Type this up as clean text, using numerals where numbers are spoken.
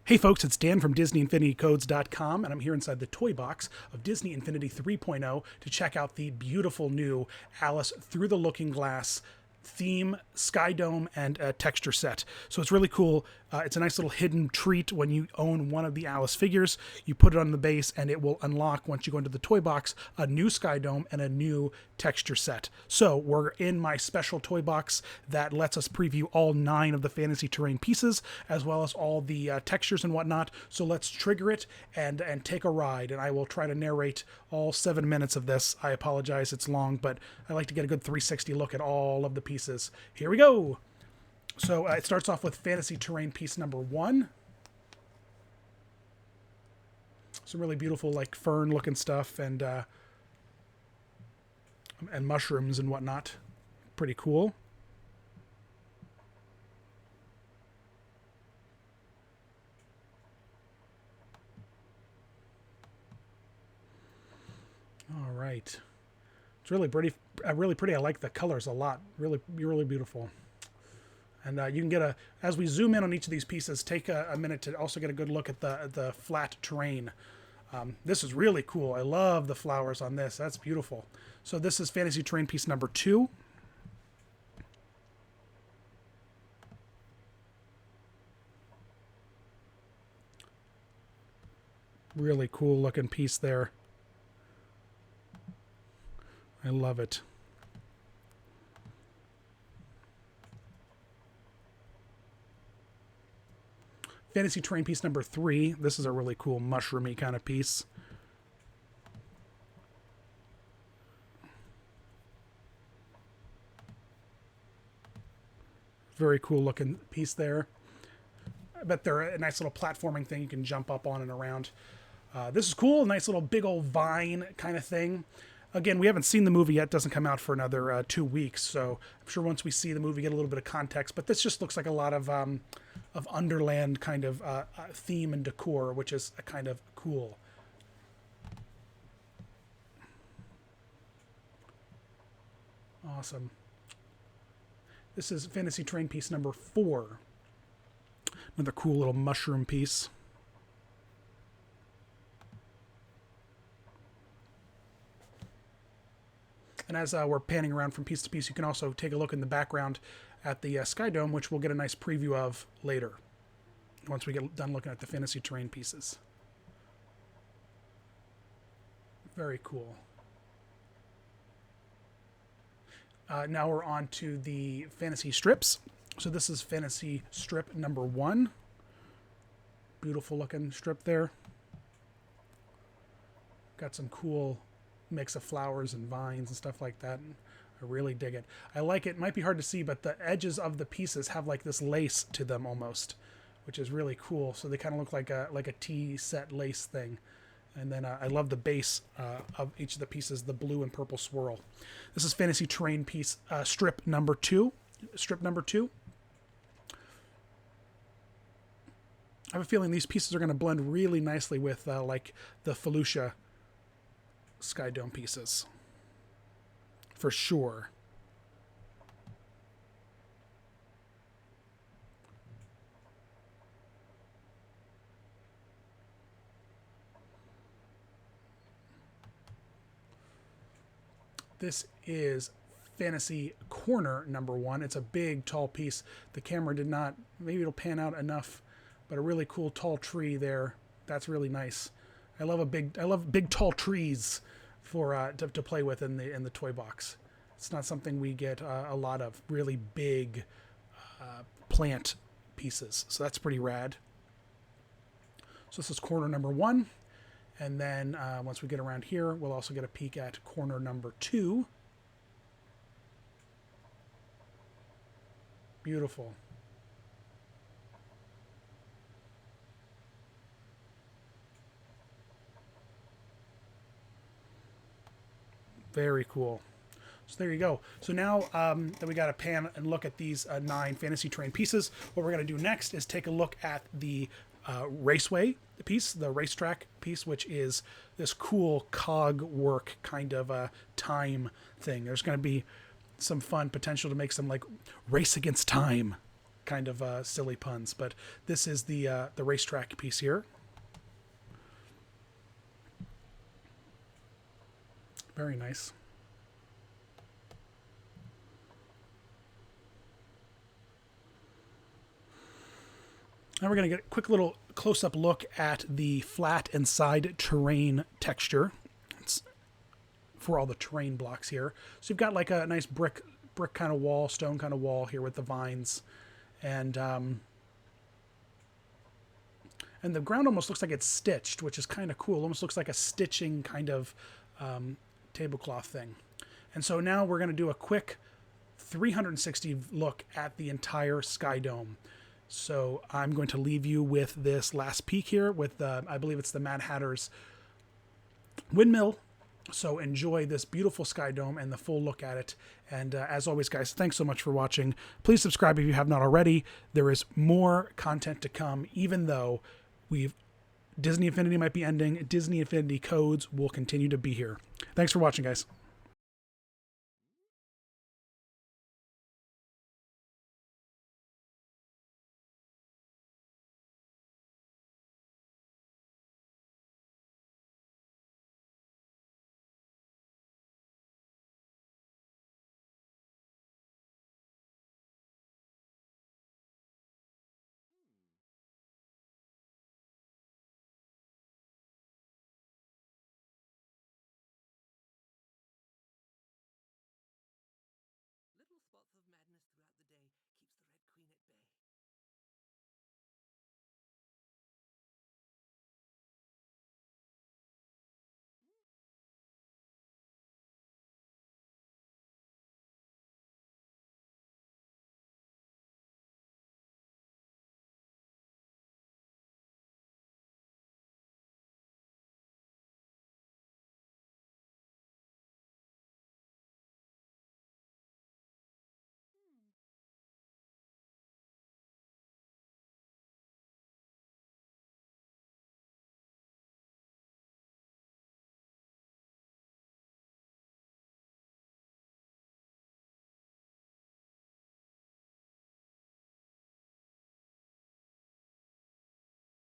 Hey folks, it's Dan from DisneyInfinityCodes.com, and I'm here inside the toy box of Disney Infinity 3.0 to check out the beautiful new Alice Through the Looking Glass theme, Skydome, and texture set. So it's really cool. It's a nice little hidden treat when you own one of the Alice figures. You put it on the base and it will unlock, once you go into the toy box, a new Skydome and a new texture set. So we're in my special toy box that lets us preview all 9 of the fantasy terrain pieces, as well as all the textures and whatnot. So let's trigger it and take a ride, and I will try to narrate all 7 minutes of this. I apologize, it's long, but I like to get a good 360 look at all of the pieces. Here we go. So it starts off with fantasy terrain piece number 1. Some really beautiful, like, fern looking stuff and mushrooms and whatnot. Pretty cool. All right. It's really pretty. Really pretty. I like the colors a lot. Really, really beautiful. And you can get as we zoom in on each of these pieces, take a minute to also get a good look at the flat terrain. This is really cool. I love the flowers on this. That's beautiful. So this is fantasy terrain piece number 2. Really cool looking piece there. I love it. Fantasy terrain piece number 3. This is a really cool mushroomy kind of piece. Very cool looking piece there. I bet they're a nice little platforming thing you can jump up on and around. This is cool. Nice little big old vine kind of thing. Again, we haven't seen the movie yet. It doesn't come out for another 2 weeks. So I'm sure once we see the movie, get a little bit of context. But this just looks like a lot of Underland kind of theme and decor, which is kind of cool. Awesome. This is fantasy terrain piece number 4. Another cool little mushroom piece. And as we're panning around from piece to piece, you can also take a look in the background at the Skydome, which we'll get a nice preview of later, once we get done looking at the fantasy terrain pieces. Very cool. Now we're on to the fantasy strips. So this is fantasy strip number 1. Beautiful looking strip there. Got some cool mix of flowers and vines and stuff like that. And I really dig it. I like it. Might be hard to see, but the edges of the pieces have like this lace to them almost, which is really cool. So they kind of look like a tea set lace thing. And then I love the base of each of the pieces, the blue and purple swirl. This is fantasy terrain piece strip number 2. Strip number 2. I have a feeling these pieces are going to blend really nicely with like the Felucia Skydome pieces. For sure. This is fantasy corner number 1. It's a big, tall piece. The camera did not, maybe it'll pan out enough, but a really cool tall tree there. That's really nice. I love big tall trees for to play with in the toy box. It's not something we get a lot of, really big plant pieces. So that's pretty rad. So this is corner number 1. And then once we get around here, we'll also get a peek at corner number 2. Beautiful. Very cool. So there you go. So now that we got a pan and look at these 9 fantasy terrain pieces, what we're going to do next is take a look at the Raceway piece, the racetrack piece, which is this cool cog work kind of time thing. There's going to be some fun potential to make some like race against time kind of silly puns. But this is the racetrack piece here. Very nice. Now we're going to get a quick little close-up look at the flat and side terrain texture. It's for all the terrain blocks here. So you've got like a nice brick kind of wall, stone kind of wall here with the vines, and the ground almost looks like it's stitched, which is kind of cool. Almost looks like a stitching kind of tablecloth thing. And so now we're going to do a quick 360 look at the entire Skydome. So I'm going to leave you with this last peek here with I believe it's the Mad Hatter's Windmill. So enjoy this beautiful Skydome and the full look at it. And as always, guys, thanks so much for watching. Please subscribe if you have not already. There is more content to come, even though Disney Infinity might be ending. Disney Infinity Codes will continue to be here. Thanks for watching, guys.